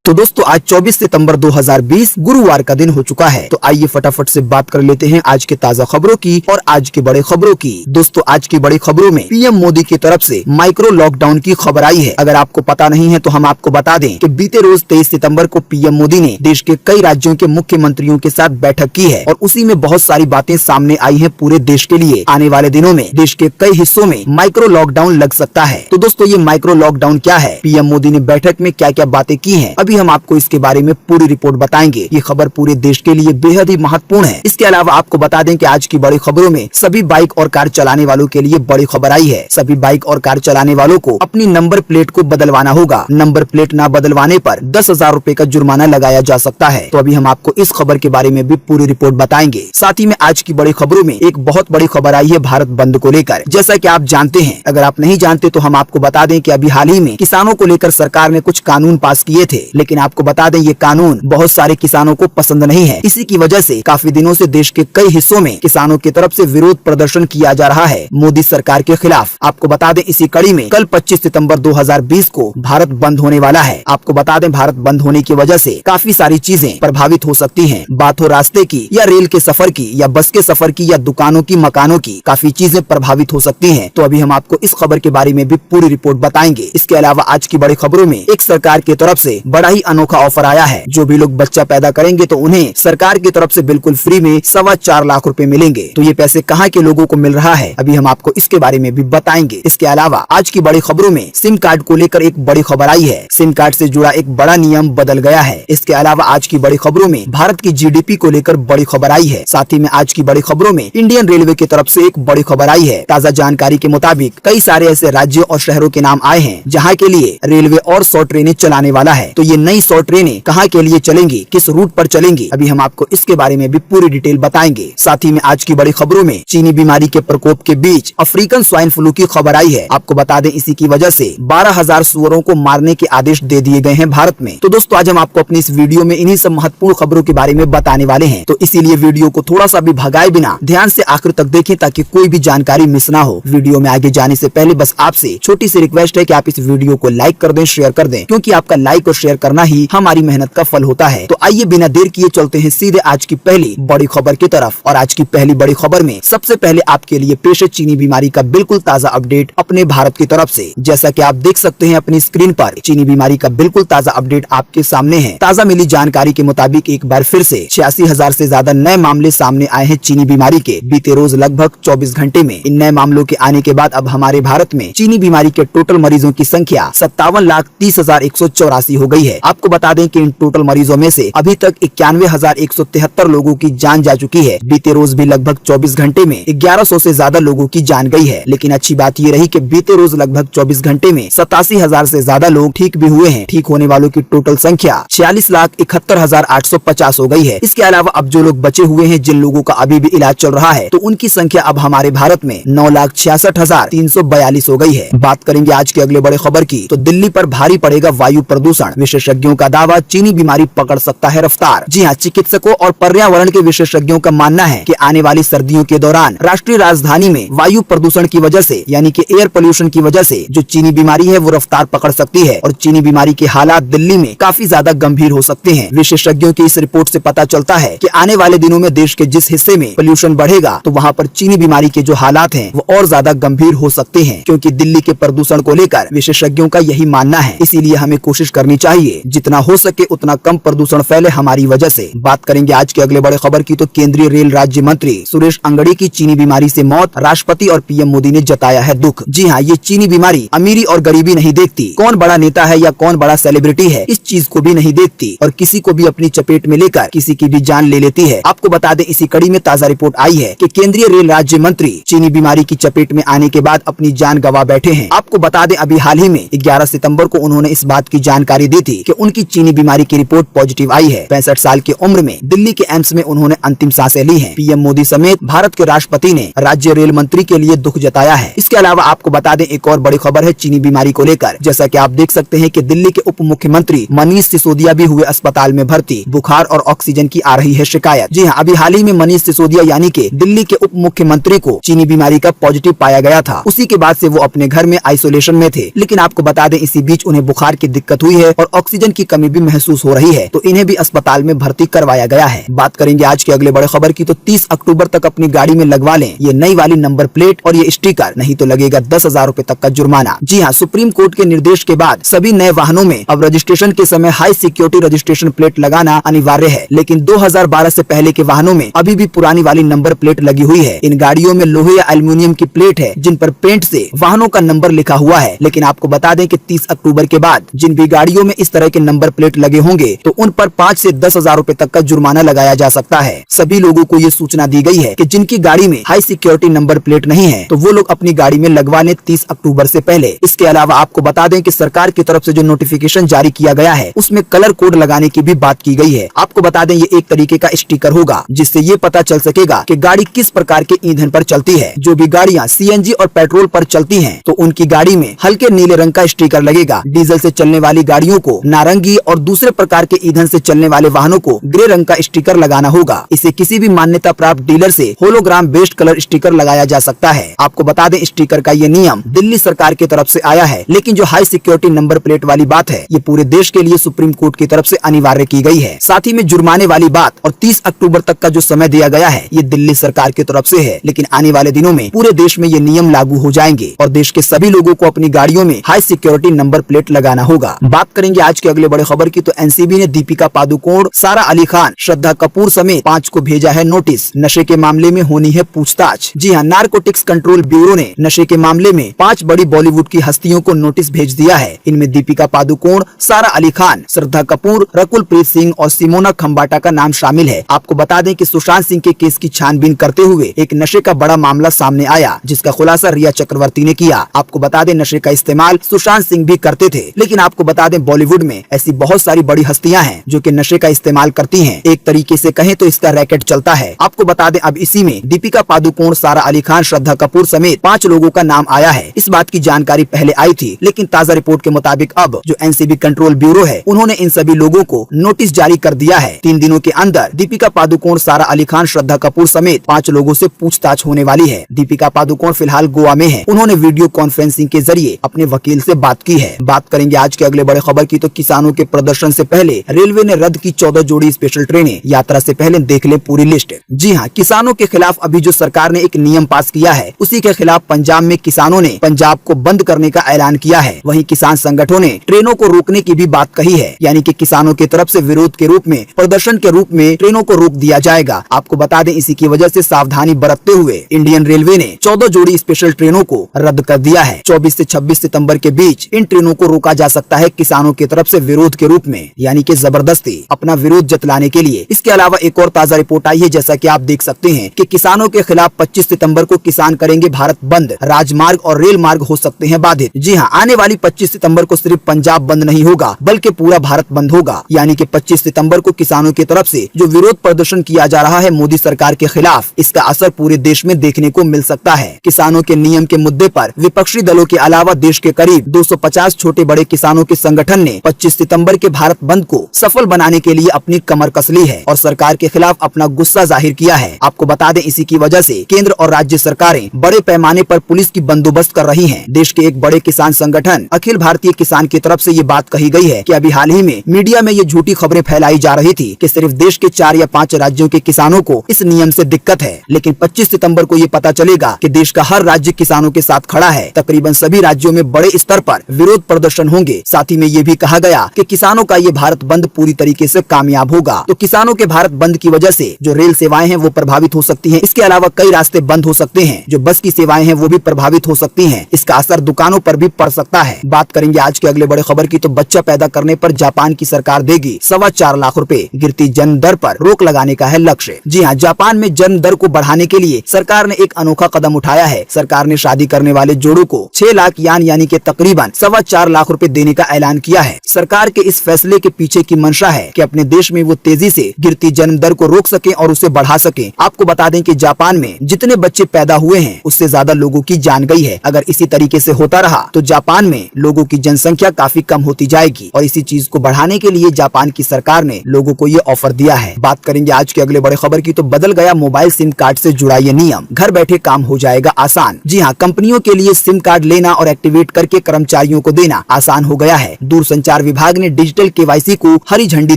तो दोस्तों आज 24 सितंबर 2020 गुरुवार का दिन हो चुका है। तो आइए फटाफट से बात कर लेते हैं आज के ताजा खबरों की और आज की बड़े खबरों की। दोस्तों आज की बड़ी खबरों में पीएम मोदी की तरफ से माइक्रो लॉकडाउन की खबर आई है। अगर आपको पता नहीं है तो हम आपको बता दें कि बीते रोज 23 सितंबर को पीएम मोदी ने देश के कई राज्यों के मुख्यमंत्रियों के साथ बैठक की है और उसी में बहुत सारी बातें सामने आई है पूरे देश के लिए। आने वाले दिनों में देश के कई हिस्सों में माइक्रो लॉकडाउन लग सकता है। तो दोस्तों ये माइक्रो लॉकडाउन क्या है, पीएम मोदी ने बैठक में क्या क्या बातें की है, अभी हम आपको इसके बारे में पूरी रिपोर्ट बताएंगे। ये खबर पूरे देश के लिए बेहद ही महत्वपूर्ण है। इसके अलावा आपको बता दें कि आज की बड़ी खबरों में सभी बाइक और कार चलाने वालों के लिए बड़ी खबर आई है। सभी बाइक और कार चलाने वालों को अपनी नंबर प्लेट को बदलवाना होगा। नंबर प्लेट न बदलवाने पर 10,000 रूपए का जुर्माना लगाया जा सकता है। तो अभी हम आपको इस खबर के बारे में भी पूरी रिपोर्ट बताएंगे। साथ ही में आज की बड़ी खबरों में एक बहुत बड़ी खबर आई है भारत बंद को लेकर। जैसा कि आप जानते हैं, अगर आप नहीं जानते तो हम आपको बता दें कि अभी हाल ही में किसानों को लेकर सरकार ने कुछ कानून पास किए थे, लेकिन आपको बता दें ये कानून बहुत सारे किसानों को पसंद नहीं है। इसी की वजह से काफी दिनों से देश के कई हिस्सों में किसानों की तरफ से विरोध प्रदर्शन किया जा रहा है मोदी सरकार के खिलाफ। आपको बता दें इसी कड़ी में कल 25 सितंबर 2020 को भारत बंद होने वाला है। आपको बता दें भारत बंद होने की वजह से काफी सारी चीजें प्रभावित हो सकती हैं। बात हो रास्ते की या रेल के सफर की या बस के सफर की या दुकानों की, मकानों की, काफी चीजें प्रभावित हो सकती हैं। तो अभी हम आपको इस खबर के बारे में भी पूरी रिपोर्ट बताएंगे। इसके अलावा आज की बड़ी खबरों में एक सरकार की तरफ से बड़ा ही अनोखा ऑफर आया है। जो भी लोग बच्चा पैदा करेंगे तो उन्हें सरकार की तरफ से बिल्कुल फ्री में 4.25 लाख रुपए मिलेंगे। तो ये पैसे कहाँ के लोगों को मिल रहा है, अभी हम आपको इसके बारे में भी बताएंगे। इसके अलावा आज की बड़ी खबरों में सिम कार्ड को लेकर एक बड़ी खबर आई है। सिम कार्ड से जुड़ा एक बड़ा नियम बदल गया है। इसके अलावा आज की बड़ी खबरों में भारत की जीडीपी को लेकर बड़ी खबर आई है। साथ ही में आज की बड़ी खबरों में इंडियन रेलवे की तरफ से एक बड़ी खबर आई है। ताजा जानकारी के मुताबिक कई सारे ऐसे राज्यों और शहरों के नाम आए हैं जहाँ के लिए रेलवे और 100 ट्रेनें चलाने वाला है। तो ये नई 100 ट्रेनें कहाँ के लिए चलेंगी, किस रूट पर चलेंगी, अभी हम आपको इसके बारे में भी पूरी डिटेल बताएंगे। साथ ही में आज की बड़ी खबरों में चीनी बीमारी के प्रकोप के बीच अफ्रीकन स्वाइन फ्लू की खबर आई है। आपको बता दें इसी की वजह से 12,000 सुअरों को मारने के आदेश दे दिए गए हैं भारत में। तो दोस्तों आज हम आपको अपनी इस वीडियो में इन्हीं सब महत्वपूर्ण खबरों के बारे में बताने वाले हैं। तो इसीलिए वीडियो को थोड़ा सा भी भगाए बिना ध्यान से आखिर तक देखें ताकि कोई भी जानकारी मिस ना हो। वीडियो में आगे जाने से पहले बस आपसे छोटी सी रिक्वेस्ट है कि आप इस वीडियो को लाइक कर दें, शेयर कर दें, क्योंकि आपका लाइक और शेयर करना ही हमारी मेहनत का फल होता है। तो आइए बिना देर किए चलते हैं सीधे आज की पहली बड़ी खबर की तरफ। और आज की पहली बड़ी खबर में सबसे पहले आपके लिए पेश है चीनी बीमारी का बिल्कुल ताजा अपडेट अपने भारत की तरफ से। जैसा कि आप देख सकते हैं अपनी स्क्रीन पर चीनी बीमारी का बिल्कुल ताजा अपडेट आपके सामने है। ताजा मिली जानकारी के मुताबिक एक बार फिर से 86,000 से ज्यादा नए मामले सामने आए हैं चीनी बीमारी के बीते रोज लगभग 24 घंटे में। इन नए मामलों के आने के बाद अब हमारे भारत में चीनी बीमारी के टोटल मरीजों की संख्या 57,30,184 हो गई है। आपको बता दें कि इन टोटल मरीजों में से अभी तक 91,173 लोगों की जान जा चुकी है। बीते रोज भी लगभग 24 घंटे में 1100 से ज्यादा लोगों की जान गई है। लेकिन अच्छी बात ये रही कि बीते रोज लगभग 24 घंटे में 87,000 से ज्यादा लोग ठीक भी हुए हैं। ठीक होने वालों की टोटल संख्या 46,71,850 हो गई है। इसके अलावा अब जो लोग बचे हुए हैं, जिन लोगों का अभी भी इलाज चल रहा है, तो उनकी संख्या अब हमारे भारत में 9,66,342 हो गई है। बात करेंगे आज के अगले बड़े खबर की, तो दिल्ली पर भारी पड़ेगा वायु प्रदूषण। विशेषज्ञों का दावा, चीनी बीमारी पकड़ सकता है रफ्तार। जी हाँ, चिकित्सकों और पर्यावरण के विशेषज्ञों का मानना है कि आने वाली सर्दियों के दौरान राष्ट्रीय राजधानी में वायु प्रदूषण की वजह से यानी कि एयर पोल्यूशन की वजह से जो चीनी बीमारी है वो रफ्तार पकड़ सकती है और चीनी बीमारी के हालात दिल्ली में काफी ज्यादा गंभीर हो सकते हैं। विशेषज्ञों की इस रिपोर्ट से पता चलता है कि आने वाले दिनों में देश के जिस हिस्से में पोल्यूशन बढ़ेगा तो वहाँ पर चीनी बीमारी के जो हालात हैं वो और ज्यादा गंभीर हो सकते हैं, क्योंकि दिल्ली के प्रदूषण को लेकर विशेषज्ञों का यही मानना है। इसीलिए हमें कोशिश करनी चाहिए जितना हो सके उतना कम प्रदूषण फैले हमारी वजह से। बात करेंगे आज के अगले बड़े खबर की, तो केंद्रीय रेल राज्य मंत्री सुरेश अंगड़ी की चीनी बीमारी से मौत। राष्ट्रपति और पीएम मोदी ने जताया है दुख। जी हाँ, ये चीनी बीमारी अमीरी और गरीबी नहीं देखती, कौन बड़ा नेता है या कौन बड़ा सेलिब्रिटी है, इस चीज को भी नहीं देखती और किसी को भी अपनी चपेट में लेकर किसी की भी जान ले लेती है। आपको बता दें इसी कड़ी में ताजा रिपोर्ट आई है कि केंद्रीय रेल राज्य मंत्री चीनी बीमारी की चपेट में आने के बाद अपनी जान गंवा बैठे हैं। आपको बता दें अभी हाल ही में 11 सितंबर को उन्होंने इस बात की जानकारी दी थी कि उनकी चीनी बीमारी की रिपोर्ट पॉजिटिव आई है। 65 साल की उम्र में दिल्ली के एम्स में उन्होंने अंतिम सांसें ली हैं। पीएम मोदी समेत भारत के राष्ट्रपति ने राज्य रेल मंत्री के लिए दुख जताया है। इसके अलावा आपको बता दें एक और बड़ी खबर है चीनी बीमारी को लेकर। जैसा कि आप देख सकते हैं कि दिल्ली के उप मुख्यमंत्री मनीष सिसोदिया भी हुए अस्पताल में भर्ती। बुखार और ऑक्सीजन की आ रही है शिकायत। जी हाँ, अभी हाल ही में मनीष सिसोदिया यानी कि दिल्ली के उप मुख्यमंत्री को चीनी बीमारी का पॉजिटिव पाया गया था। उसी के बाद से वो अपने घर में आइसोलेशन में थे। लेकिन आपको बता दें इसी बीच उन्हें बुखार की दिक्कत हुई है और ऑक्सीजन की कमी भी महसूस हो रही है, तो इन्हें भी अस्पताल में भर्ती करवाया गया है। बात करेंगे आज के अगले बड़े खबर की, तो 30 अक्टूबर तक अपनी गाड़ी में लगवा लें ये नई वाली नंबर प्लेट और ये स्टिकर, नहीं तो लगेगा 10,000 रूपए तक का जुर्माना। जी हाँ, सुप्रीम कोर्ट के निर्देश के बाद सभी नए वाहनों में अब रजिस्ट्रेशन के समय हाई सिक्योरिटी रजिस्ट्रेशन प्लेट लगाना अनिवार्य है, लेकिन 2012 से पहले के वाहनों में अभी भी पुरानी वाली नंबर प्लेट लगी हुई है। इन गाड़ियों में लोहे या एल्युमिनियम की प्लेट है जिन पर पेंट से वाहनों का नंबर लिखा हुआ है, लेकिन आपको बता दें कि 30 अक्टूबर के बाद जिन भी गाड़ियों में इस तरह के नंबर प्लेट लगे होंगे तो उन पर 5 से 10,000 रूपए तक का जुर्माना लगाया जा सकता है। सभी लोगों को ये सूचना दी गई है कि जिनकी गाड़ी में हाई सिक्योरिटी नंबर प्लेट नहीं है तो वो लोग अपनी गाड़ी में लगवा लें 30 अक्टूबर से पहले। इसके अलावा आपको बता दें कि सरकार की तरफ से जो नोटिफिकेशन जारी किया गया है उसमें कलर कोड लगाने की भी बात की गई है। आपको बता दें ये एक तरीके का स्टिकर होगा जिससे ये पता चल सकेगा कि गाड़ी किस प्रकार के ईंधन पर चलती है। जो भी गाड़ियाँ सीएनजी और पेट्रोल पर चलती हैं तो उनकी गाड़ी में हल्के नीले रंग का स्टिकर लगेगा। डीजल से चलने वाली गाड़ियों को नारंगी और दूसरे प्रकार के ईंधन से चलने वाले वाहनों को ग्रे रंग का स्टिकर लगाना होगा। इसे किसी भी मान्यता प्राप्त डीलर से होलोग्राम बेस्ड कलर स्टिकर लगाया जा सकता है। आपको बता दें स्टिकर का ये नियम दिल्ली सरकार की तरफ से आया है, लेकिन जो हाई सिक्योरिटी नंबर प्लेट वाली बात है ये पूरे देश के लिए सुप्रीम कोर्ट की तरफ से अनिवार्य की गई है। साथ ही में जुर्माने वाली बात और 30 अक्टूबर तक का जो समय दिया गया है ये दिल्ली सरकार की तरफ से है, लेकिन आने वाले दिनों में पूरे देश में ये नियम लागू हो जाएंगे और देश के सभी लोगों को अपनी गाड़ियों में हाई सिक्योरिटी नंबर प्लेट लगाना होगा। बात करेंगे आज के अगले बड़े खबर की, तो एनसीबी ने दीपिका पादुकोण, सारा अली खान, श्रद्धा कपूर समेत 5 को भेजा है नोटिस। नशे के मामले में होनी है पूछताछ। जी हाँ, नारकोटिक्स कंट्रोल ब्यूरो ने नशे के मामले में 5 बड़ी बॉलीवुड की हस्तियों को नोटिस भेज दिया है। इनमें दीपिका पादुकोण, सारा अली खान, श्रद्धा कपूर, रकुल प्रीत सिंह और सिमोना खम्बाटा का नाम शामिल है। आपको बता दें कि सुशांत सिंह के केस की छानबीन करते हुए एक नशे का बड़ा मामला सामने आया जिसका खुलासा रिया चक्रवर्ती ने किया। आपको बता दें नशे का इस्तेमाल सुशांत सिंह भी करते थे, लेकिन आपको बता दें बॉलीवुड में ऐसी बहुत सारी बड़ी हस्तियां हैं जो कि नशे का इस्तेमाल करती हैं। एक तरीके से कहें तो इसका रैकेट चलता है। आपको बता दें अब इसी में दीपिका पादुकोण, सारा अली खान, श्रद्धा कपूर समेत 5 लोगों का नाम आया है। इस बात की जानकारी पहले आई थी, लेकिन ताज़ा रिपोर्ट के मुताबिक अब जो एनसीबी कंट्रोल ब्यूरो है उन्होंने इन सभी लोगों को नोटिस जारी कर दिया है। 3 दिनों के अंदर दीपिका पादुकोण, सारा अली खान, श्रद्धा कपूर समेत 5 लोगों से पूछताछ होने वाली है। दीपिका पादुकोण फिलहाल गोवा में है। उन्होंने वीडियो कॉन्फ्रेंसिंग के जरिए अपने वकील से बात की है। बात करेंगे आज के अगले बड़े खबर की, तो किसानों के प्रदर्शन से पहले रेलवे ने रद्द की 14 जोड़ी स्पेशल ट्रेनें। यात्रा से पहले देख ले पूरी लिस्ट। जी हाँ, किसानों के खिलाफ अभी जो सरकार ने एक नियम पास किया है उसी के खिलाफ पंजाब में किसानों ने पंजाब को बंद करने का ऐलान किया है। वहीं किसान संगठनों ने ट्रेनों को रोकने की भी बात कही है, यानी कि किसानों की तरफ से विरोध के रूप में, प्रदर्शन के रूप में ट्रेनों को रोक दिया जाएगा। आपको बता दें इसी की वजह से सावधानी बरतते हुए इंडियन रेलवे ने 14 जोड़ी स्पेशल ट्रेनों को रद्द कर दिया है। 24 से 26 सितंबर के बीच इन ट्रेनों को रोका जा सकता है किसानों की तरफ से विरोध के रूप में, यानी कि जबरदस्ती अपना विरोध जतलाने के लिए। इसके अलावा एक और ताज़ा रिपोर्ट आई है, जैसा कि आप देख सकते हैं कि किसानों के खिलाफ 25 सितंबर को किसान करेंगे भारत बंद। राजमार्ग और रेल मार्ग हो सकते हैं बाधित। जी हाँ, आने वाली 25 सितंबर को सिर्फ पंजाब बंद नहीं होगा बल्कि पूरा भारत बंद होगा, यानी कि 25 सितंबर को किसानों की तरफ से जो विरोध प्रदर्शन किया जा रहा है मोदी सरकार के खिलाफ, इसका असर पूरे देश में देखने को मिल सकता है। किसानों के नियम के मुद्दे पर विपक्षी दलों के अलावा देश के करीब 250 छोटे बड़े किसानों के संगठन ने 25 सितंबर के भारत बंद को सफल बनाने के लिए अपनी कमर कस ली है और सरकार के खिलाफ अपना गुस्सा जाहिर किया है। आपको बता दें इसी की वजह से केंद्र और राज्य सरकारें बड़े पैमाने पर पुलिस की बंदोबस्त कर रही हैं। देश के एक बड़े किसान संगठन अखिल भारतीय किसान की तरफ से ये बात कही गई है कि अभी हाल ही में मीडिया में ये झूठी खबरें फैलाई जा रही थी कि सिर्फ देश के 4 या 5 राज्यों के किसानों को इस नियम से दिक्कत है, लेकिन 25 सितंबर को ये पता चलेगा कि देश का हर राज्य किसानों के साथ खड़ा है। तकरीबन सभी राज्यों में बड़े स्तर पर विरोध प्रदर्शन होंगे। साथ ही में ये भी कहा गया कि किसानों का ये भारत बंद पूरी तरीके से कामयाब होगा। तो किसानों के भारत बंद की वजह से जो रेल सेवाएं हैं वो प्रभावित हो सकती हैं। इसके अलावा कई रास्ते बंद हो सकते हैं, जो बस की सेवाएं हैं वो भी प्रभावित हो सकती हैं। इसका असर दुकानों पर भी पड़ सकता है। बात करेंगे आज के अगले बड़े खबर की, तो बच्चा पैदा करने पर जापान की सरकार देगी 4.25 लाख रुपए। गिरती जन्म दर पर रोक लगाने का है लक्ष्य। जी हाँ, जापान में जन्म दर को बढ़ाने के लिए सरकार ने एक अनोखा कदम उठाया है। सरकार ने शादी करने वाले जोड़ों को 6 लाख यान यानी कि तकरीबन 4.25 लाख रुपए देने का ऐलान किया है। सरकार के इस फैसले के पीछे की मंशा है कि अपने देश में वो तेजी से गिरती जन्म दर को रोक सके और उसे बढ़ा सके। आपको बता दें कि जापान में जितने बच्चे पैदा हुए हैं उससे ज्यादा लोगों की जान गई है। अगर इसी तरीके से होता रहा तो जापान में लोगों की जनसंख्या काफी कम होती जाएगी और इसी चीज को बढ़ाने के लिए जापान की सरकार ने लोगों को ये ऑफर दिया है। बात करेंगे आज के अगले बड़े खबर की, तो बदल गया मोबाइल सिम कार्ड से जुड़ा ये नियम। घर बैठे काम हो जाएगा आसान। जी हाँ, कंपनियों के लिए सिम कार्ड लेना और एक्टिवेट करके कर्मचारियों को देना आसान हो गया है। दूरसंचार विभाग ने डिजिटल केवाईसी को हरी झंडी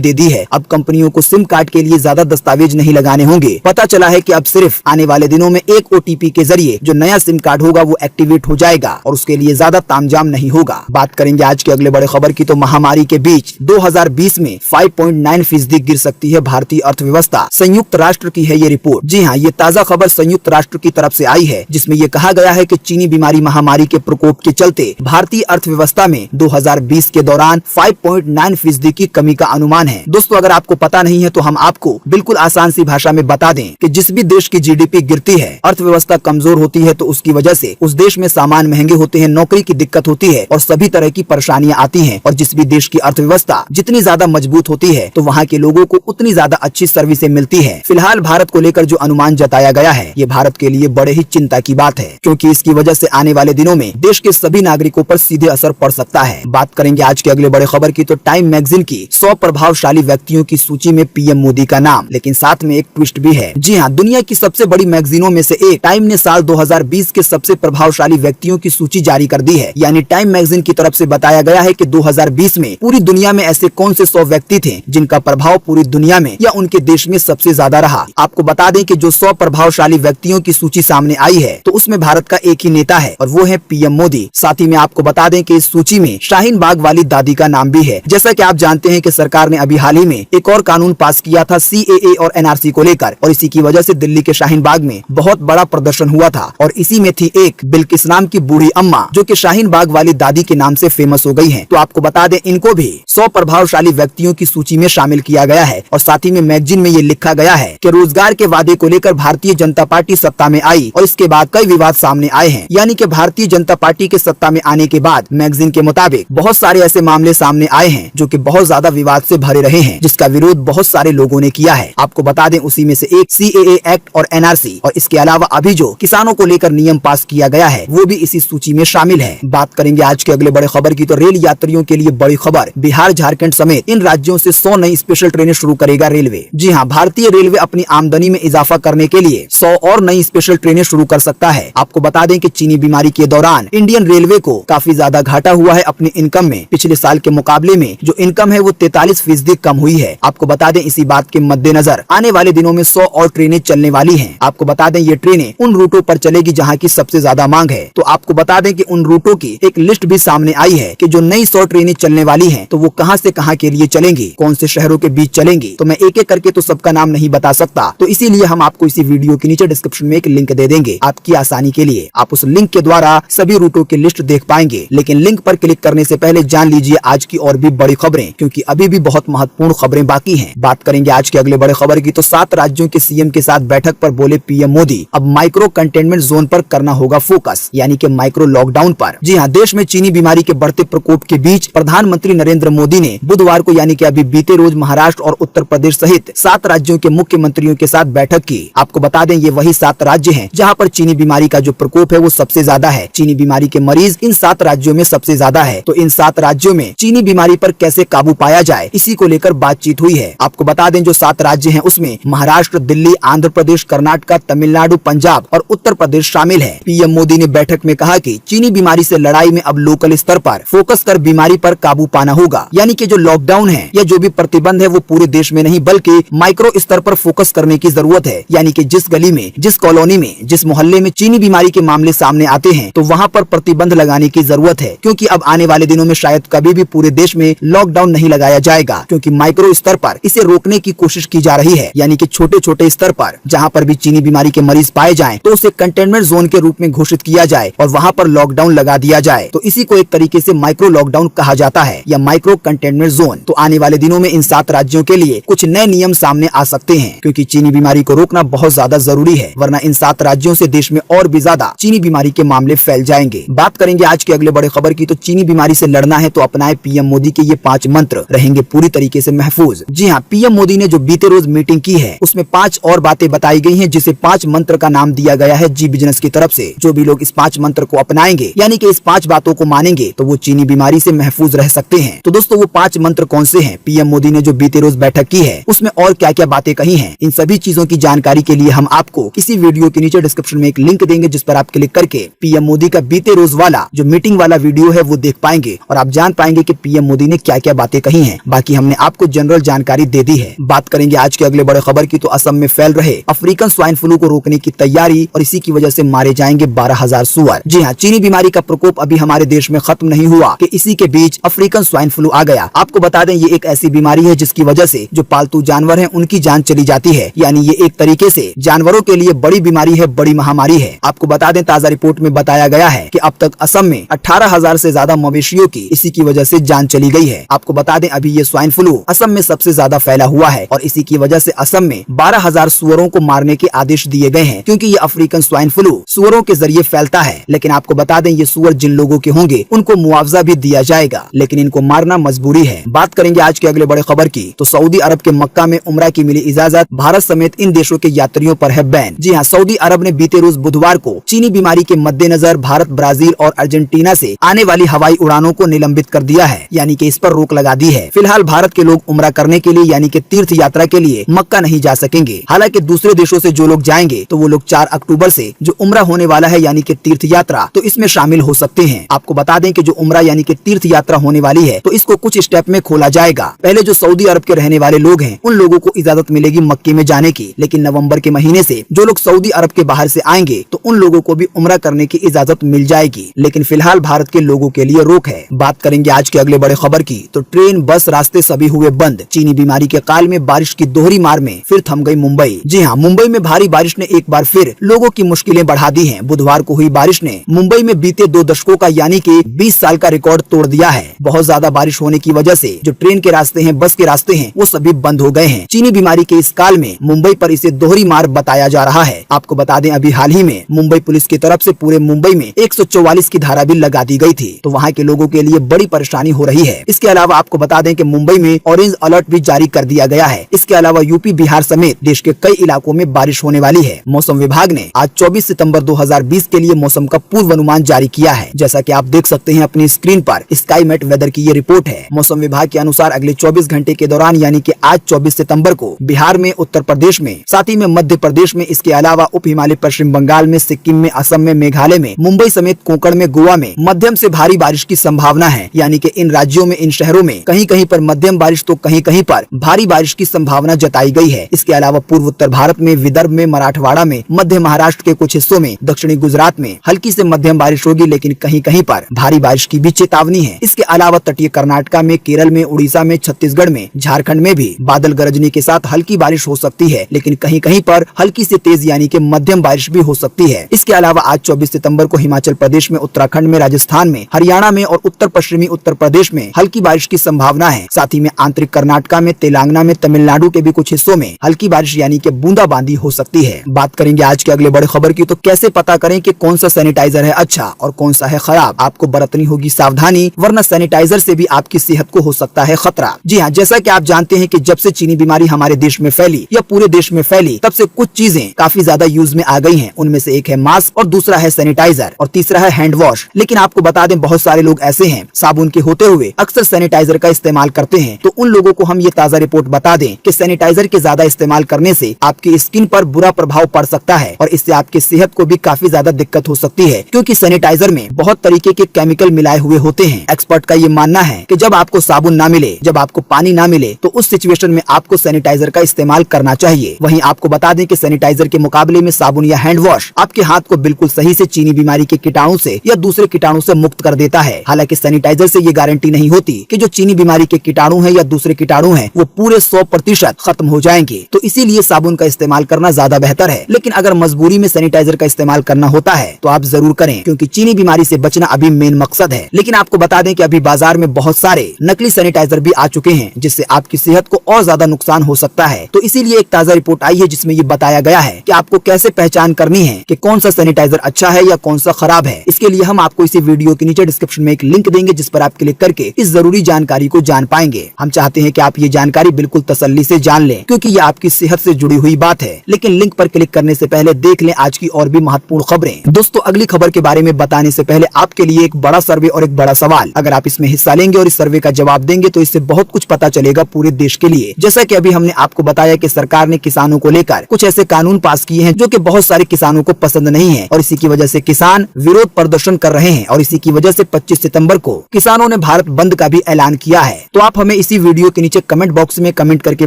दे दी है। अब कंपनियों को सिम कार्ड के लिए ज्यादा दस्तावेज नहीं लगाने होंगे। पता चला है कि अब सिर्फ आने वाले दिनों में एक OTP के जरिए जो नया सिम कार्ड होगा वो एक्टिवेट हो जाएगा और उसके लिए ज्यादा तामझाम नहीं होगा। बात करेंगे आज के अगले बड़े खबर की, तो महामारी के बीच 2020 में 5.9% गिर सकती है भारतीय अर्थव्यवस्था। संयुक्त राष्ट्र की है ये रिपोर्ट। जी हाँ, ये ताजा खबर संयुक्त राष्ट्र की तरफ से आई है, जिसमें ये कहा गया है कि चीनी बीमारी महामारी के प्रकोप के चलते भारतीय अर्थव्यवस्था में 2020 के दौरान 5.9% की कमी का अनुमान है। दोस्तों, अगर आपको पता नहीं है तो हम आपको बिल्कुल आसान सी भाषा में बता दें कि जिस भी देश की GDP गिरती है, अर्थव्यवस्था कमजोर होती है, तो उसकी वजह से उस देश में सामान महंगे होते हैं, नौकरी की दिक्कत होती है और सभी तरह की परेशानियां आती हैं। और जिस भी देश की अर्थव्यवस्था जितनी ज्यादा मजबूत होती है तो वहाँ के लोगों को उतनी ज्यादा अच्छी सर्विसें मिलती है। फिलहाल भारत को लेकर जो अनुमान जताया गया है, ये भारत के लिए बड़े ही चिंता की बात है, क्योंकि इसकी वजह से आने वाले दिनों में देश के सभी नागरिकों पर सीधे असर पड़ सकता है। बात करेंगे आज के अगले बड़े खबर की, तो टाइम मैगजीन की 100 प्रभावशाली व्यक्तियों की सूची में PM मोदी का नाम, लेकिन साथ में एक ट्विस्ट भी है। जी हाँ, दुनिया की सबसे बड़ी मैगजीनों में से एक टाइम ने साल 2020 के सबसे प्रभावशाली व्यक्तियों की सूची जारी कर दी है। यानी टाइम मैगजीन की तरफ से बताया गया है कि 2020 में पूरी दुनिया में ऐसे कौन से 100 व्यक्ति थे जिनका प्रभाव पूरी दुनिया में या उनके देश में सबसे ज्यादा रहा। आपको बता दें कि जो 100 प्रभावशाली व्यक्तियों की सूची सामने आई है, तो उसमें भारत का एक ही नेता है और वो है PM मोदी। साथ ही में आपको बता दें कि इस सूची में शाहीन बाग वाली दादी का नाम भी है। जैसा कि आप जानते हैं कि सरकार ने अभी हाल ही में एक और कानून पास किया था CAA और NRC को लेकर, और इसी की वजह से दिल्ली के शाहीन बाग में बहुत बड़ा प्रदर्शन हुआ था। और इसी में थी एक बिल्किस नाम की बूढ़ी अम्मा, जो कि शाहीन बाग वाली दादी के नाम से फेमस हो गई हैं। तो आपको बता दें, इनको भी 100 प्रभावशाली व्यक्तियों की सूची में शामिल किया गया है। और साथ ही में मैगजीन में ये लिखा गया है कि रोजगार के वादे को लेकर भारतीय जनता पार्टी सत्ता में आई और इसके बाद कई विवाद सामने आए हैं। यानी कि भारतीय जनता पार्टी के सत्ता में आने के बाद मैगजीन के मुताबिक बहुत सारे ऐसे मामले सामने आए हैं जो कि बहुत ज्यादा विवाद से भरे रहे हैं, जिसका विरोध बहुत सारे लोगों ने किया है। आपको बता दें, उसी में से एक CAA एक्ट और NRC, और इसके अलावा अभी जो किसानों को लेकर नियम पास किया गया है वो भी इसी सूची में शामिल है। बात करेंगे आज के अगले बड़े खबर की, तो रेल यात्रियों के लिए बड़ी खबर। बिहार, झारखंड समेत इन राज्यों से 100 नई स्पेशल ट्रेनें शुरू करेगा रेलवे। जी हाँ, भारतीय रेलवे अपनी आमदनी में इजाफा करने के लिए 100 और नई स्पेशल ट्रेनें शुरू कर सकता है। आपको बता दें कि चीनी बीमारी के दौरान इंडियन रेलवे को काफी ज्यादा घाटा हुआ है अपनी इनकम में। पिछले साल के मुकाबले में जो इनकम है वो 43% कम हुई है। आपको बता दें, इसी बात के मद्देनजर आने वाले दिनों में 100 और ट्रेनें चलने वाली हैं। आपको बता दें, ये ट्रेनें उन रूटों पर चलेगी जहां की सबसे ज्यादा मांग है। तो आपको बता दें कि उन रूटों की एक लिस्ट भी सामने आई है कि जो नई 100 ट्रेनें चलने वाली हैं, तो वो कहां से कहां के लिए चलेंगी, कौन से शहरों के बीच चलेंगी। तो मैं एक एक करके तो सबका नाम नहीं बता सकता, तो इसीलिए हम आपको इसी वीडियो के नीचे डिस्क्रिप्शन में एक लिंक दे देंगे आपकी आसानी के लिए। आप उस लिंक के द्वारा सभी रूटों की लिस्ट देख पाएंगे। लेकिन लिंक पर क्लिक करने से पहले जान लीजिए आज की और भी बड़ी खबरें, क्योंकि अभी भी बहुत महत्वपूर्ण खबरें बाकी हैं। बात करेंगे आज के अगले बड़े खबर की, तो 7 राज्यों के CM के साथ बैठक पर बोले PM मोदी, अब माइक्रो कंटेनमेंट जोन पर करना होगा फोकस, यानी कि माइक्रो लॉकडाउन पर। जी हाँ, देश में चीनी बीमारी के बढ़ते प्रकोप के बीच प्रधानमंत्री नरेंद्र मोदी ने बुधवार को, यानी कि अभी बीते रोज, महाराष्ट्र और उत्तर प्रदेश सहित 7 राज्यों के मुख्यमंत्रियों के साथ बैठक की। आपको बता दें, ये वही 7 राज्य हैं जहां पर चीनी बीमारी का जो प्रकोप है वो सबसे ज्यादा है। चीनी बीमारी के मरीज इन 7 राज्यों में सबसे ज्यादा है। तो इन 7 राज्यों में चीनी बीमारी पर कैसे काबू पाया जाए, इसी को लेकर बातचीत हुई है। आपको बता दें, जो 7 राज्य हैं उसमें महाराष्ट्र, दिल्ली, आंध्र प्रदेश, कर्नाटक, तमिलनाडु, पंजाब और उत्तर प्रदेश शामिल है। PM मोदी ने बैठक में कहा कि चीनी बीमारी से लड़ाई में अब लोकल स्तर पर फोकस कर बीमारी पर काबू पाना होगा। यानी कि जो लॉकडाउन है या जो भी प्रतिबंध है वो पूरे देश में नहीं बल्कि माइक्रो स्तर पर फोकस करने की जरूरत है। यानी कि जिस गली में, जिस कॉलोनी में, जिस मोहल्ले में चीनी बीमारी के मामले सामने आते हैं तो वहाँ पर प्रतिबंध लगाने की जरूरत है, क्योंकि अब आने वाले दिनों में शायद कभी भी पूरे देश में लॉकडाउन नहीं लगाया जाएगा, क्योंकि माइक्रो स्तर पर इसे रोकने की कोशिश की जा रही है। यानी कि छोटे छोटे स्तर पर जहाँ पर भी चीनी बीमारी के मरीज पाए जाएं तो उसे कंटेनमेंट जोन के रूप में घोषित किया जाए और वहाँ पर लॉकडाउन लगा दिया जाए। तो इसी को एक तरीके से माइक्रो लॉकडाउन कहा जाता है या माइक्रो कंटेनमेंट जोन। तो आने वाले दिनों में इन 7 राज्यों के लिए कुछ नए नियम सामने आ सकते हैं, क्योंकि चीनी बीमारी को रोकना बहुत ज्यादा जरूरी है, वरना इन 7 राज्यों से देश में और भी ज्यादा चीनी बीमारी के मामले फैल जाएंगे। बात करेंगे आज के अगले बड़े खबर की, तो चीनी बीमारी से लड़ना है तो अपनाए PM मोदी के ये 5 मंत्र, रहेंगे पूरी तरीके से महफूज। जी हाँ, PM मोदी ने जो बीते रोज मीटिंग की है उसमें 5 और बातें बताई गई हैं, जिसे 5 मंत्र का नाम दिया गया है जी बिजनेस की तरफ से। जो भी लोग इस 5 मंत्र को अपनाएंगे, यानी कि इस 5 बातों को मानेंगे, तो वो चीनी बीमारी से महफूज रह सकते हैं। तो दोस्तों, वो 5 मंत्र कौन से हैं? PM मोदी ने जो बीते रोज बैठक की है उसमें और क्या क्या बातें कही हैं, इन सभी चीजों की जानकारी के लिए हम आपको इसी वीडियो के नीचे डिस्क्रिप्शन में एक लिंक देंगे, जिस पर आप क्लिक करके PM मोदी का बीते रोज वाला जो मीटिंग वाला वीडियो है वो देख पाएंगे और आप जान पाएंगे कि पीएम मोदी ने क्या क्या बातें कही हैं। बाकी हमने आपको जनरल जानकारी दे दी है। बात करेंगे आज के अगले बड़े खबर की, तो असम में फैल रहे अफ्रीकन स्वाइन फ्लू को रोकने की तैयारी और इसी की वजह से मारे जाएंगे 12,000 सुअर। जी हाँ, चीनी बीमारी का प्रकोप अभी हमारे देश में खत्म नहीं हुआ कि इसी के बीच अफ्रीकन स्वाइन फ्लू आ गया। आपको बता दें, ये एक ऐसी बीमारी है जिसकी वजह से जो पालतू जानवर हैं उनकी जान चली जाती है। यानी ये एक तरीके से जानवरों के लिए बड़ी बीमारी है, बड़ी महामारी है। आपको बता दें, ताजा रिपोर्ट में बताया गया है कि अब तक असम में 18,000 से ज्यादा मवेशियों की इसी की वजह से जान चली गई है। आपको बता दें, अभी ये स्वाइन फ्लू असम में सबसे ज्यादा फैला हुआ है और इसी की वजह से असम में 12,000 सुअरों को मारने के आदेश दिए गए हैं, क्योंकि ये अफ्रीकन स्वाइन फ्लू सुअरों के जरिए फैलता है। लेकिन आपको बता दें, ये सुअर जिन लोगों के होंगे उनको मुआवजा भी दिया जाएगा, लेकिन इनको मारना मजबूरी है। बात करेंगे आज के अगले बड़े खबर की, तो सऊदी अरब के मक्का में उम्रा की मिली इजाजत, भारत समेत इन देशों के यात्रियों पर है बैन। जी हाँ, सऊदी अरब ने बीते रोज बुधवार को चीनी बीमारी के मद्देनजर भारत, ब्राजील और अर्जेंटीना से आने वाली हवाई उड़ानों को निलंबित कर दिया है, यानी कि इस पर रोक लगा दी है। फिलहाल भारत के लोग उम्रा करने के लिए यानी कि तीर्थ यात्रा के लिए मक्का नहीं जा सकेंगे। हालांकि दूसरे देशों से जो लोग जाएंगे तो वो लोग 4 अक्टूबर से जो उम्रा होने वाला है यानी कि तीर्थ यात्रा, तो इसमें शामिल हो सकते हैं। आपको बता दें कि जो उम्रा यानी कि तीर्थ यात्रा होने वाली है तो इसको कुछ स्टेप में खोला जाएगा। पहले जो सऊदी अरब के रहने वाले लोग हैं उन लोगों को इजाजत मिलेगी मक्के में जाने की, लेकिन नवंबर के महीने से जो लोग सऊदी अरब के बाहर से आएंगे तो उन लोगों को भी उम्रा करने की इजाजत मिल जाएगी। लेकिन फिलहाल भारत के लोगों के लिए रोक है। बात करेंगे आज के अगले बड़े खबर की, तो ट्रेन, बस, रास्ते सभी हुए बंद। चीनी बीमारी के काल में बारिश की दोहरी मार में फिर थम गई मुंबई। जी हाँ, मुंबई में भारी बारिश ने एक बार फिर लोगों की मुश्किलें बढ़ा दी हैं। बुधवार को हुई बारिश ने मुंबई में बीते 2 दशकों का यानी कि 20 साल का रिकॉर्ड तोड़ दिया है। बहुत ज्यादा बारिश होने की वजह से जो ट्रेन के रास्ते हैं, बस के रास्ते हैं, वो सभी बंद हो गए हैं। चीनी बीमारी के इस काल में मुंबई पर इसे दोहरी मार बताया जा रहा है। आपको बता दें, अभी हाल ही में मुंबई पुलिस की तरफ से पूरे मुंबई में 144 की धारा भी लगा दी गई थी, तो वहाँ के लोगों के लिए बड़ी परेशानी हो रही है। इसके अलावा आपको बता दें कि मुंबई में ऑरेंज अलर्ट भी जारी कर दिया गया है। इसके अलावा यूपी, बिहार समेत देश के कई इलाकों में बारिश होने वाली है। मौसम विभाग ने आज 24 सितंबर 2020 के लिए मौसम का पूर्वानुमान जारी किया है। जैसा कि आप देख सकते हैं अपनी स्क्रीन पर, स्काईमेट वेदर की ये रिपोर्ट है। मौसम विभाग के अनुसार अगले 24 घंटे के दौरान यानी कि आज 24 सितंबर को बिहार में, उत्तर प्रदेश में, साथ ही में मध्य प्रदेश में, इसके अलावा उप हिमालय पश्चिम बंगाल में, सिक्किम में, असम में, मेघालय में, मुंबई समेत कोंकण में, गोवा में मध्यम से भारी बारिश की संभावना है। यानी कि इन राज्यों में, इन शहरों में कहीं कहीं पर मध्यम बारिश तो कहीं कहीं पर भारी बारिश की संभावना जताई गई है। इसके अलावा पूर्व उत्तर भारत में, विदर्भ में, मराठवाड़ा में, मध्य महाराष्ट्र के कुछ हिस्सों में, दक्षिणी गुजरात में हल्की से मध्यम बारिश होगी, लेकिन कहीं कहीं पर भारी बारिश की भी चेतावनी है। इसके अलावा तटीय कर्नाटका में, केरल में, उड़ीसा में, छत्तीसगढ़ में, झारखंड में भी बादल गरजने के साथ हल्की बारिश हो सकती है, लेकिन कहीं कहीं पर हल्की से तेज यानी कि मध्यम बारिश भी हो सकती है। इसके अलावा आज 24 सितंबर को हिमाचल प्रदेश में, उत्तराखंड में, राजस्थान में, हरियाणा में और उत्तर पश्चिमी उत्तर प्रदेश में हल्की बारिश की संभावना है। साथ ही में आंतरिक कर्नाटका में, तेलंगाना में, तमिलनाडु के भी कुछ हिस्सों में हल्की बारिश यानी कि बूंदाबांदी हो सकती है। बात करेंगे आज के अगले बड़े खबर की, तो कैसे पता करें कि कौन सा सैनिटाइजर है अच्छा और कौन सा है खराब। आपको बरतनी होगी सावधानी, वरना सैनिटाइजर से भी आपकी सेहत को हो सकता है खतरा। जी हाँ, जैसा कि आप जानते हैं कि जब से चीनी बीमारी हमारे देश में फैली या पूरे देश में फैली, तब से कुछ चीजें काफी ज्यादा यूज में आ गई हैं। उनमें से एक है मास्क और दूसरा है सैनिटाइजर और तीसरा है हैंड वॉश। लेकिन आपको बता दें, बहुत सारे लोग ऐसे हैं साबुन के होते हुए अक्सर सैनिटाइजर का इस्तेमाल करते हैं। तो उन लोगों को हम ये ताजा रिपोर्ट बता दें कि सैनिटाइजर के ज्यादा इस्तेमाल करने से आपकी स्किन पर बुरा प्रभाव पड़ सकता है और इससे आपकी सेहत को भी काफी ज्यादा दिक्कत हो सकती है, क्योंकि सैनिटाइजर में बहुत तरीके के केमिकल मिलाए हुए होते हैं। एक्सपर्ट का ये मानना है कि जब आपको साबुन ना मिले, जब आपको पानी ना मिले, तो उस सिचुएशन में आपको सैनिटाइजर का इस्तेमाल करना चाहिए। वहीं आपको बता दें कि सैनिटाइजर के मुकाबले में साबुन या हैंड वॉश आपके हाथ को बिल्कुल सही से चीनी बीमारी के कीटाणु से या दूसरे कीटाणु से मुक्त कर देता है। हालांकि सैनिटाइजर से ये गारंटी नहीं होती कि जो चीनी बीमारी के कीटाणु हैं या दूसरे कीटाणु हैं वो पूरे 100% खत्म हो जाएंगे। तो इसीलिए साबुन का इस्तेमाल करना ज्यादा बेहतर है। लेकिन अगर मजबूरी में सैनिटाइजर का इस्तेमाल करना होता है तो आप जरूर करें, क्योंकि चीनी बीमारी से बचना अभी मेन मकसद है। लेकिन आपको बता दें कि अभी बाजार में बहुत सारे नकली सैनिटाइजर भी आ चुके हैं, जिससे आपकी सेहत को और ज्यादा नुकसान हो सकता है। तो इसीलिए एक ताजा रिपोर्ट आई है जिसमें ये बताया गया है कि आपको कैसे पहचान करनी है कि कौन सा सैनिटाइजर अच्छा है या कौन सा खराब है। इसके लिए हम आपको इसी वीडियो के नीचे डिस्क्रिप्शन में एक लिंक देंगे, जिस पर आप क्लिक करके इस जरूरी जानकारी को जान पाएंगे। हम चाहते हैं कि आप ये जानकारी बिल्कुल तसल्ली से जान लें, क्योंकि ये आपकी सेहत से जुड़ी हुई बात है। लेकिन लिंक पर क्लिक करने से पहले देख लें आज की और भी महत्वपूर्ण खबरें। दोस्तों, अगली खबर के बारे में बताने से पहले आपके लिए एक बड़ा सर्वे और एक बड़ा सवाल। अगर आप इसमें हिस्सा लेंगे और इस सर्वे का जवाब देंगे तो इससे बहुत कुछ पता चलेगा पूरे देश के लिए। जैसा कि अभी हमने आपको बताया कि सरकार ने किसानों को लेकर कुछ ऐसे कानून पास किए हैं जो कि बहुत सारे किसानों को पसंद नहीं है और इसी की वजह से किसान विरोध प्रदर्शन कर रहे हैं। और इसी की वजह से 25 सितंबर को किसानों ने भारत बंद का भी ऐलान किया है। तो आप हमें इसी वीडियो के नीचे कमेंट बॉक्स में कमेंट करके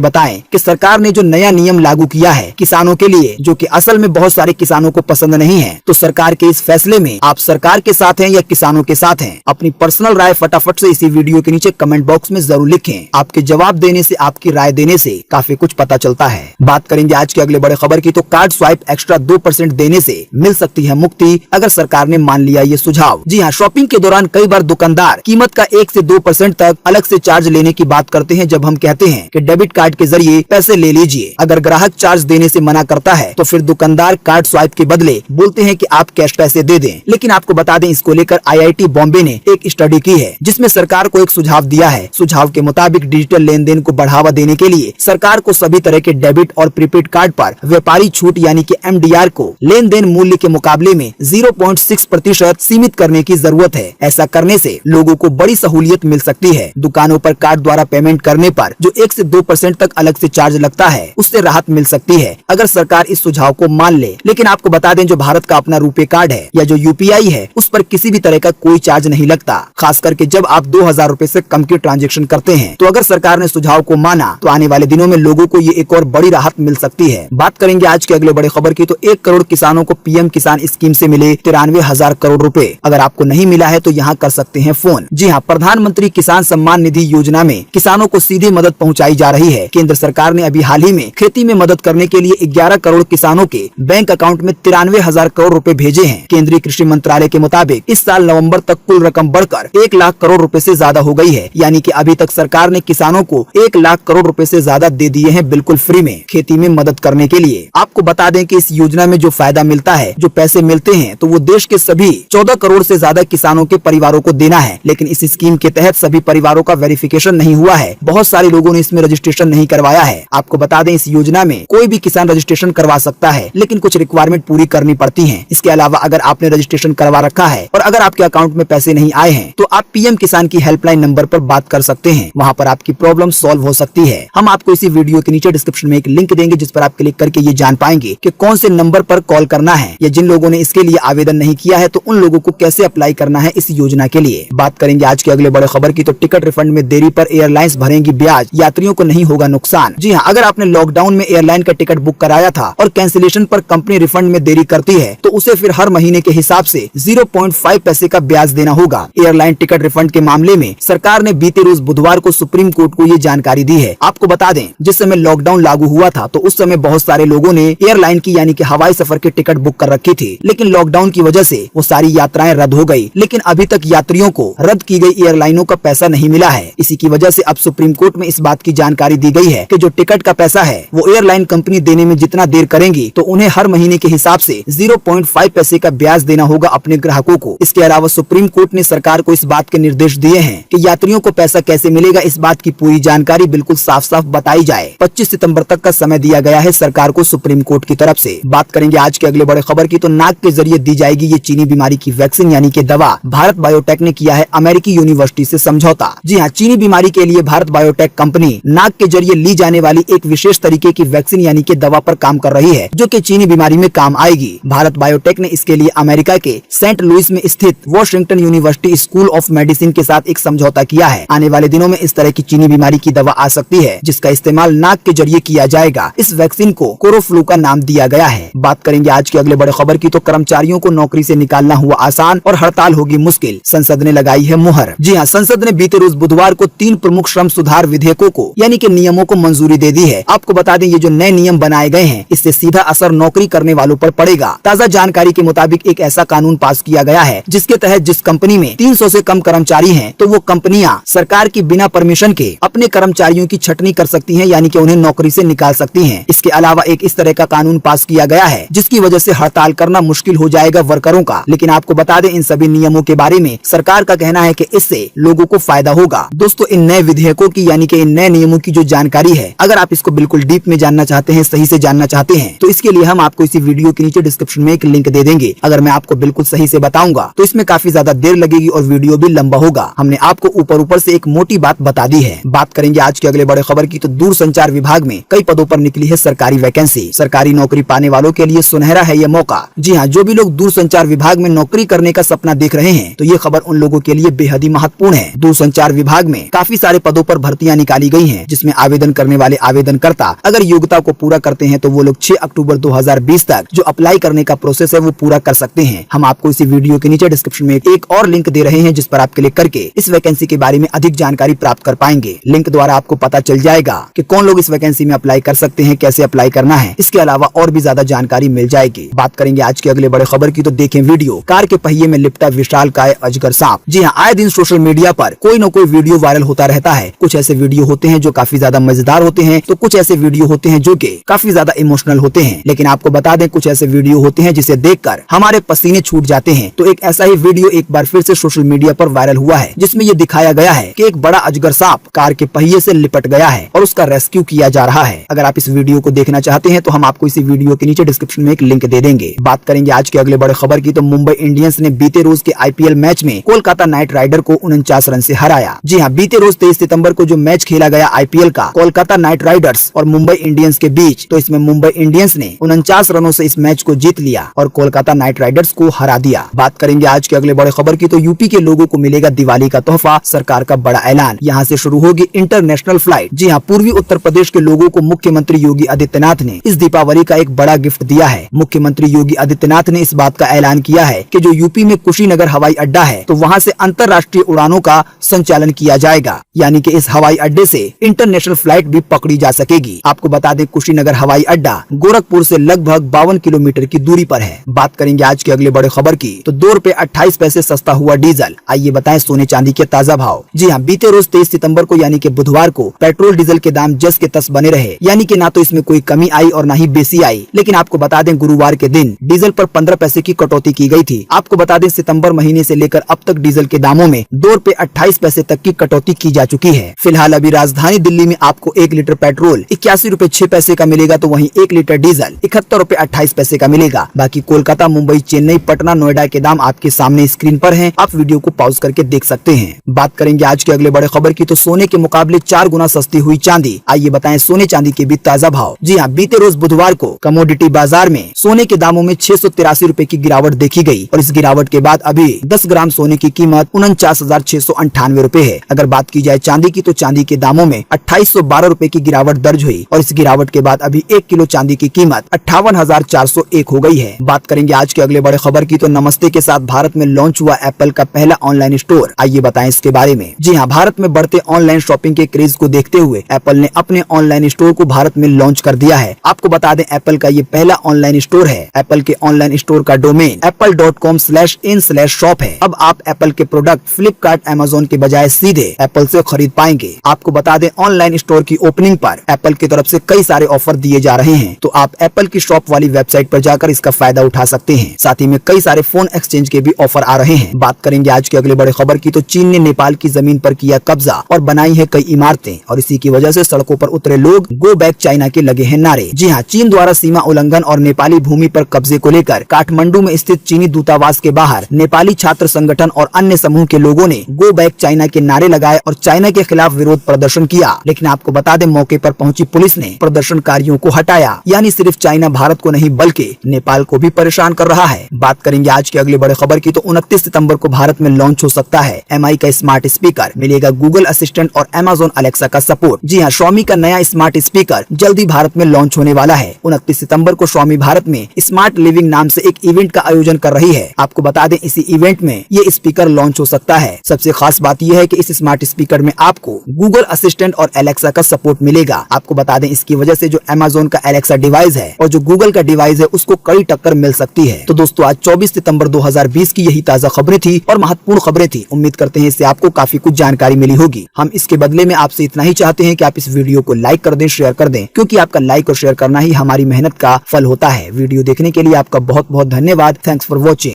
बताएं कि सरकार ने जो नया नियम लागू किया है किसानों के लिए, जो कि असल में बहुत सारे किसानों को पसंद नहीं है, तो सरकार के इस फैसले में आप सरकार के साथ हैं या किसानों के साथ हैं? अपनी पर्सनल राय फटाफट से इसी वीडियो के नीचे कमेंट बॉक्स में जरूर लिखें। आपके जवाब देने से, आपकी राय देने से काफी कुछ पता चलता है। बात करेंगे आज के अगले बड़े खबर की, तो कार्ड स्वाइप एक्स्ट्रा 2% देने से मिल सकती है मुक्ति अगर सरकार ने मान लिया ये सुझाव। जी हाँ, शॉपिंग के दौरान कई बार दुकानदार कीमत का 1 से 2% तक अलग से चार्ज लेने की बात करते हैं जब हम कहते हैं कि डेबिट कार्ड के जरिए पैसे ले लीजिए। अगर ग्राहक चार्ज देने से मना करता है तो फिर दुकानदार कार्ड स्वाइप के बदले बोलते हैं कि आप कैश पैसे दे दें। लेकिन आपको बता दें, इसको लेकर IIT बॉम्बे ने एक स्टडी की है जिसमें सरकार को एक सुझाव दिया है। सुझाव के मुताबिक डिजिटल लेन देन को बढ़ावा देने के लिए सरकार को सभी तरह के डेबिट और प्रीपेड कार्ड पर व्यापारी छूट यानी कि MDR को लेन देन मूल्य के मुकाबले में 0.6% सीमित करने की जरूरत है। ऐसा करने से लोगों को बड़ी सहूलियत मिल सकती है। दुकानों पर कार्ड द्वारा पेमेंट करने पर जो 1 से 2% तक अलग से चार्ज लगता है उससे राहत मिल सकती है अगर सरकार इस सुझाव को मान ले। लेकिन आपको बता दें, जो भारत का अपना रुपे कार्ड है या जो UPI है उस पर किसी भी तरह का कोई चार्ज नहीं लगता, खास करके जब आप 2000 रूपए से कम के ट्रांजेक्शन करते हैं। तो अगर सरकार ने सुझाव को माना तो आने वाले दिनों में लोगों को ये एक और बड़ी राहत मिल सकती है। बात करेंगे आज के अगले बड़े खबर की, तो 1 करोड़ किसानों को PM किसान स्कीम से मिले 93,000 करोड़ रुपए। अगर आपको नहीं मिला है तो यहाँ कर सकते हैं फोन। जी हाँ, प्रधानमंत्री किसान सम्मान निधि योजना में किसानों को सीधे मदद पहुँचाई जा रही है। केंद्र सरकार ने अभी हाल ही में खेती में मदद करने के लिए 11 करोड़ किसानों के बैंक अकाउंट में 93,000 करोड़ रुपए भेजे हैं। केंद्रीय कृषि मंत्रालय के मुताबिक इस साल नवंबर तक कुल रकम बढ़कर 1 लाख करोड़ रुपए से ज्यादा हो गई है। यानी कि अभी तक सरकार ने किसानों को 1 लाख करोड़ रुपए से ज्यादा दे दिए हैं बिल्कुल फ्री में खेती में मदद करने के लिए। आपको बता दें कि इस योजना में जो फायदा मिलता है, जो पैसे मिलते हैं, तो वो देश के सभी 14 करोड़ से ज्यादा किसानों के परिवारों को देना है। लेकिन इस स्कीम के तहत सभी परिवारों का वेरिफिकेशन नहीं हुआ है। बहुत सारे लोगों ने इसमें रजिस्ट्रेशन नहीं करवाया है। आपको बता दें, इस योजना में कोई भी किसान रजिस्ट्रेशन करवा सकता है, लेकिन कुछ रिक्वायरमेंट पूरी करनी पड़ती है। इसके अलावा अगर आपने रजिस्ट्रेशन करवा रखा है और अगर आपके अकाउंट में पैसे नहीं आए हैं तो आप PM किसान की हेल्पलाइन नंबर पर बात कर सकते हैं। वहाँ पर आपकी प्रॉब्लम सॉल्व हो सकती है। हम आपको इसी वीडियो के नीचे डिस्क्रिप्शन में एक लिंक देंगे जिस पर आप क्लिक करके ये जान पाएंगे कि कौन से नंबर पर कॉल करना है, या जिन लोगों ने इसके लिए आवेदन नहीं किया है तो उन लोगों को कैसे अप्लाई करना है इस योजना के लिए। बात करेंगे आज के अगले बड़े खबर की, तो टिकट रिफंड में देरी पर एयरलाइंस भरेंगी ब्याज, यात्रियों को नहीं होगा नुकसान। जी हाँ, अगर आपने लॉकडाउन में एयरलाइन का टिकट बुक कराया था और कैंसिलेशन पर कंपनी रिफंड में देरी करती है तो उसे फिर हर महीने के हिसाब से 0.5 पैसे का ब्याज देना होगा। एयरलाइन टिकट रिफंड के मामले में सरकार ने बीते रोज बुधवार को सुप्रीम कोर्ट को ये जानकारी दी है। आपको बता दें, जिस समय लॉकडाउन लागू हुआ था तो उस समय बहुत सारे लोगों ने एयरलाइन की यानी कि हवाई सफर की टिकट बुक कर रखी थी, लेकिन लॉकडाउन की वजह से वो सारी यात्राएं रद्द हो गई। लेकिन अभी तक यात्रियों को रद्द की गई एयरलाइनों का पैसा नहीं मिला है। इसी की वजह से अब सुप्रीम कोर्ट में इस बात की जानकारी दी गई है कि जो टिकट का पैसा है वो एयरलाइन कंपनी देने में जितना देर करेंगी तो उन्हें हर महीने के हिसाब से 0.5 पैसे का ब्याज देना होगा अपने ग्राहकों को। इसके अलावा सुप्रीम कोर्ट ने सरकार को इस बात के निर्देश दिए हैं कि यात्रियों को पैसा कैसे मिलेगा, इस बात की पूरी जानकारी बिल्कुल साफ साफ बताई जाए। 25 सितंबर तक का समय दिया गया है सरकार को सुप्रीम कोर्ट की तरफ से। बात करेंगे आज के अगले बड़े खबर की, तो नाक के जरिए दी जाएगी ये चीनी बीमारी की वैक्सीन यानी कि दवा। भारत बायोटेक ने किया है अमेरिकी यूनिवर्सिटी से समझौता। जी हाँ, चीनी बीमारी के लिए भारत बायोटेक कंपनी नाक के जरिए ली जाने वाली एक विशेष तरीके की वैक्सीन यानी कि दवा पर काम कर रही है, जो कि चीनी बीमारी में काम आएगी। भारत बायोटेक ने इसके लिए अमेरिका के सेंट लुइस में स्थित Washington university school of medicine के साथ एक समझौता किया है। आने वाले दिनों में इस तरह की चीनी बीमारी की दवा आ सकती है जिसका इस्तेमाल नाक के जरिए किया जाएगा। इस वैक्सीन को कोरोफ्लू का नाम दिया गया है। बात करेंगे आज के अगले बड़े खबर की, तो कर्मचारियों को नौकरी से निकालना हुआ आसान और हड़ताल होगी मुश्किल, संसद ने लगाई है मुहर। जी हाँ, संसद ने बीते रोज बुधवार को 3 प्रमुख श्रम सुधार विधेयकों को यानी कि नियमों को मंजूरी दे दी है। आपको बता दें, ये जो नए नियम बनाए गए हैं इससे सीधा असर नौकरी करने वालों पर पड़ेगा। ताज़ा जानकारी के मुताबिक एक ऐसा कानून पास किया गया है जिसके तहत जिस कंपनी में 300 से कम कर्मचारी हैं, तो वो कंपनियां सरकार की बिना परमिशन के अपने कर्मचारियों की छटनी कर सकती हैं, यानी कि उन्हें नौकरी से निकाल सकती हैं। इसके अलावा एक इस तरह का कानून पास किया गया है जिसकी वजह से हड़ताल करना मुश्किल हो जाएगा वर्करों का। लेकिन आपको बता दें, इन सभी नियमों के बारे में सरकार का कहना है कि इससे लोगों को फायदा होगा। दोस्तों, इन नए विधेयकों की यानी कि इन नए नियमों की जो जानकारी है, अगर आप इसको बिल्कुल डीप में जानना चाहते हैं, सही से जानना चाहते हैं, तो इसके लिए हम आपको इसी वीडियो के नीचे डिस्क्रिप्शन में एक लिंक दे देंगे। अगर मैं आपको बिल्कुल सही से बताऊंगा तो इसमें काफी ज्यादा देर लगेगी और वीडियो भी लंबा होगा। हमने आपको ऊपर से एक मोटी बात बता दी है। बात करेंगे आज के अगले बड़े खबर की, तो दूरसंचार विभाग में कई पदों पर निकली है सरकारी वैकेंसी। सरकारी नौकरी पाने वालों के लिए सुनहरा है ये मौका। जी हाँ, जो भी लोग दूरसंचार विभाग में नौकरी करने का सपना देख रहे हैं तो ये खबर उन लोगों के लिए बेहद बेहद ही महत्वपूर्ण है। दूरसंचार विभाग में काफी सारे पदों पर भर्तियां निकाली गई हैं, जिसमें आवेदन करने वाले आवेदनकर्ता अगर योग्यता को पूरा करते हैं तो वो लोग 6 अक्टूबर 2020 तक जो अप्लाई करने का प्रोसेस है वो पूरा कर सकते हैं। हम आपको इसी वीडियो के नीचे डिस्क्रिप्शन में एक और लिंक दे रहे हैं, जिस पर आप क्लिक करके इस वैकेंसी के बारे में अधिक जानकारी प्राप्त कर पाएंगे। लिंक द्वारा आपको पता चल जाएगा कि कौन लोग इस वैकेंसी में अप्लाई कर सकते हैं, कैसे अप्लाई करना है। इसके अलावा और भी ज्यादा जानकारी मिल जाएगी। बात करेंगे आज के अगले बड़े खबर की, तो देखें वीडियो। कार के पहिए में लिपटा विशालकाय अजगर सांप। जी हाँ, आए दिन सोशल मीडिया पर कोई न कोई वीडियो वायरल होता रहता है। कुछ ऐसे वीडियो होते हैं जो काफी ज्यादा मजेदार होते हैं, तो कुछ ऐसे वीडियो होते हैं जो कि काफी ज्यादा इमोशनल होते हैं। लेकिन आपको बता दें, कुछ ऐसे वीडियो होते हैं जिसे देखकर हमारे पसीने छूट जाते हैं। तो एक ऐसा ही वीडियो एक बार फिर से सोशल मीडिया पर वायरल हुआ है, जिसमें ये दिखाया गया है कि एक बड़ा अजगर सांप कार के पहिए से लिपट गया है और उसका रेस्क्यू किया जा रहा है। अगर आप इस वीडियो को देखना चाहते हैं तो हम आपको इसी वीडियो के नीचे डिस्क्रिप्शन में एक लिंक दे देंगे। बात करेंगे आज के अगले बड़े खबर की, तो मुंबई इंडियंस ने बीते रोज के आईपीएल मैच में कोलकाता नाइट राइडर को 49 रन से हराया। जी हाँ, बीते रोज 23 सितंबर को जो मैच खेला गया आईपीएल का कोलकाता नाइट राइडर्स और मुंबई इंडियंस के बीच, तो इसमें मुंबई इंडियंस ने 49 रनों से इस मैच को जीत लिया और कोलकाता नाइट राइडर्स को हरा दिया। बात करेंगे आज के अगले बड़े खबर की, तो यूपी के लोगों को मिलेगा दिवाली का तोहफा, सरकार का बड़ा ऐलान। यहाँ से शुरू होगी इंटरनेशनल फ्लाइट। जी हाँ, पूर्वी उत्तर प्रदेश के लोगों को मुख्यमंत्री योगी आदित्यनाथ ने इस दीपावली का एक बड़ा गिफ्ट दिया है। मुख्यमंत्री योगी आदित्यनाथ ने इस बात का ऐलान किया है कि जो यूपी में कुशीनगर हवाई अड्डा है, तो वहाँ से अंतर्राष्ट्रीय उड़ानों का संचालन किया जाएगा। यानी कि इस हवाई अड्डे से इंटरनेशनल फ्लाइट भी पकड़ी जा सकेगी। आपको बता दें, कुशीनगर हवाई अड्डा गोरखपुर से लगभग 52 किलोमीटर की दूरी पर है। बात करेंगे आज के अगले बड़े खबर की, तो 2 रुपए 28 पैसे सस्ता हुआ डीजल। आइए बताएं सोने चांदी के ताजा भाव। जी हाँ, बीते रोज 23 सितंबर को यानी कि बुधवार को पेट्रोल डीजल के दाम जस के तस बने रहे। यानी कि ना तो इसमें कोई कमी आई और ना ही बेसी आई। लेकिन आपको बता दें, गुरुवार के दिन डीजल पर 15 पैसे की कटौती की गई थी। आपको बता दें, सितंबर महीने से लेकर अब तक डीजल के दामों में 2 रुपए 28 पैसे तक की कटौती की जा चुकी है। फिलहाल अभी राजधानी दिल्ली में आपको 1 लीटर पेट्रोल 81 रुपए 6 पैसे का मिलेगा, तो वहीं 1 लीटर डीजल 71 रुपए 28 पैसे का मिलेगा। बाकी कोलकाता, मुंबई, चेन्नई, पटना, नोएडा के दाम आपके सामने स्क्रीन पर हैं। आप वीडियो को पॉज करके देख सकते हैं। बात करेंगे आज के अगले बड़े खबर की, तो सोने के मुकाबले 4 गुना सस्ती हुई चांदी। आइए बताएं सोने चांदी के भी ताजा भाव। जी हाँ, बीते रोज बुधवार को कमोडिटी बाजार में सोने के दामों में 683 रुपए की गिरावट देखी गई और इस गिरावट के बाद अभी 10 ग्राम सोने की कीमत 49,698 रुपए है। अगर बात की जाए चांदी की, तो चांदी के दामों में 2812 रुपए की गिरावट दर्ज हुई और इस गिरावट के बाद अभी 1 किलो चांदी की कीमत 58,401 हो गई है। बात करेंगे आज के अगले बड़े खबर की, तो नमस्ते के साथ भारत में लॉन्च हुआ एप्पल का पहला ऑनलाइन स्टोर। आइए बताएं इसके बारे में। जी हाँ, भारत में बढ़ते ऑनलाइन शॉपिंग के क्रेज को देखते हुए एप्पल ने अपने ऑनलाइन स्टोर को भारत में लॉन्च कर दिया है। आपको बता दें, एप्पल का ये पहला ऑनलाइन स्टोर है। एप्पल के ऑनलाइन स्टोर का डोमेन apple.com/in/shop है। अब आप एप्पल के प्रोडक्ट फ्लिपकार्ट, अमेज़न के बजाय सीधे एप्पल से खरीद पाएंगे। आपको बता दें, ऑनलाइन स्टोर की ओपनिंग पर एप्पल की तरफ से कई सारे ऑफर दिए जा रहे हैं, तो आप एप्पल की शॉप वाली वेबसाइट पर जाकर इसका फायदा उठा सकते हैं। साथ ही में कई सारे फोन एक्सचेंज के भी ऑफर आ रहे हैं। बात करेंगे आज के अगले बड़े खबर की, तो चीन ने नेपाल की जमीन पर किया कब्जा और बनाई है कई इमारतें और इसी की वजह से सड़कों पर उतरे लोग गो बैक चाइना के लगे हैं नारे। जी हाँ, चीन द्वारा सीमा उल्लंघन और नेपाली भूमि पर कब्जे को लेकर काठमांडू में स्थित चीनी दूतावास के बाहर नेपाली छात्र संगठन और अन्य समूह के लोगों ने गो बैक चाइना के नारे लगाए और चाइना के खिलाफ विरोध प्रदर्शन किया। लेकिन आपको बता दें, मौके पर पहुंची पुलिस ने प्रदर्शनकारियों को हटाया। यानी सिर्फ चाइना भारत को नहीं बल्कि नेपाल को भी परेशान कर रहा है। बात करेंगे आज के अगले बड़े खबर की, तो 29 सितंबर को भारत में लॉन्च हो सकता है MI का स्मार्ट स्पीकर। मिलेगा गूगल असिस्टेंट और Amazon अलेक्सा का सपोर्ट। जी हाँ, Xiaomi का नया स्मार्ट स्पीकर जल्दी भारत में लॉन्च होने वाला है। 29 सितंबर को Xiaomi भारत में स्मार्ट लिविंग नाम से एक इवेंट का आयोजन कर रही है। आपको बता दें, इसी इवेंट में ये स्पीकर लॉन्च हो सकता है। सबसे खास बात यह है कि इस स्मार्ट स्पीकर में आपको गूगल असिस्टेंट और एलेक्सा का सपोर्ट मिलेगा। आपको बता दें, इसकी वजह से जो Amazon का एलेक्सा डिवाइस है और जो गूगल का डिवाइस है उसको कड़ी टक्कर मिल सकती है। तो दोस्तों, आज 24 सितंबर 2020 की यही ताजा खबरें थी और महत्वपूर्ण खबरें थी। उम्मीद करते हैं इससे आपको काफी कुछ जानकारी मिली होगी। हम इसके बदले में आपसे इतना ही चाहते हैं कि आप इस वीडियो को लाइक कर दें, शेयर कर दें, क्योंकि आपका लाइक और शेयर करना ही हमारी मेहनत का फल होता है। वीडियो देखने के लिए आपका बहुत बहुत धन्यवाद। Thanks for watching.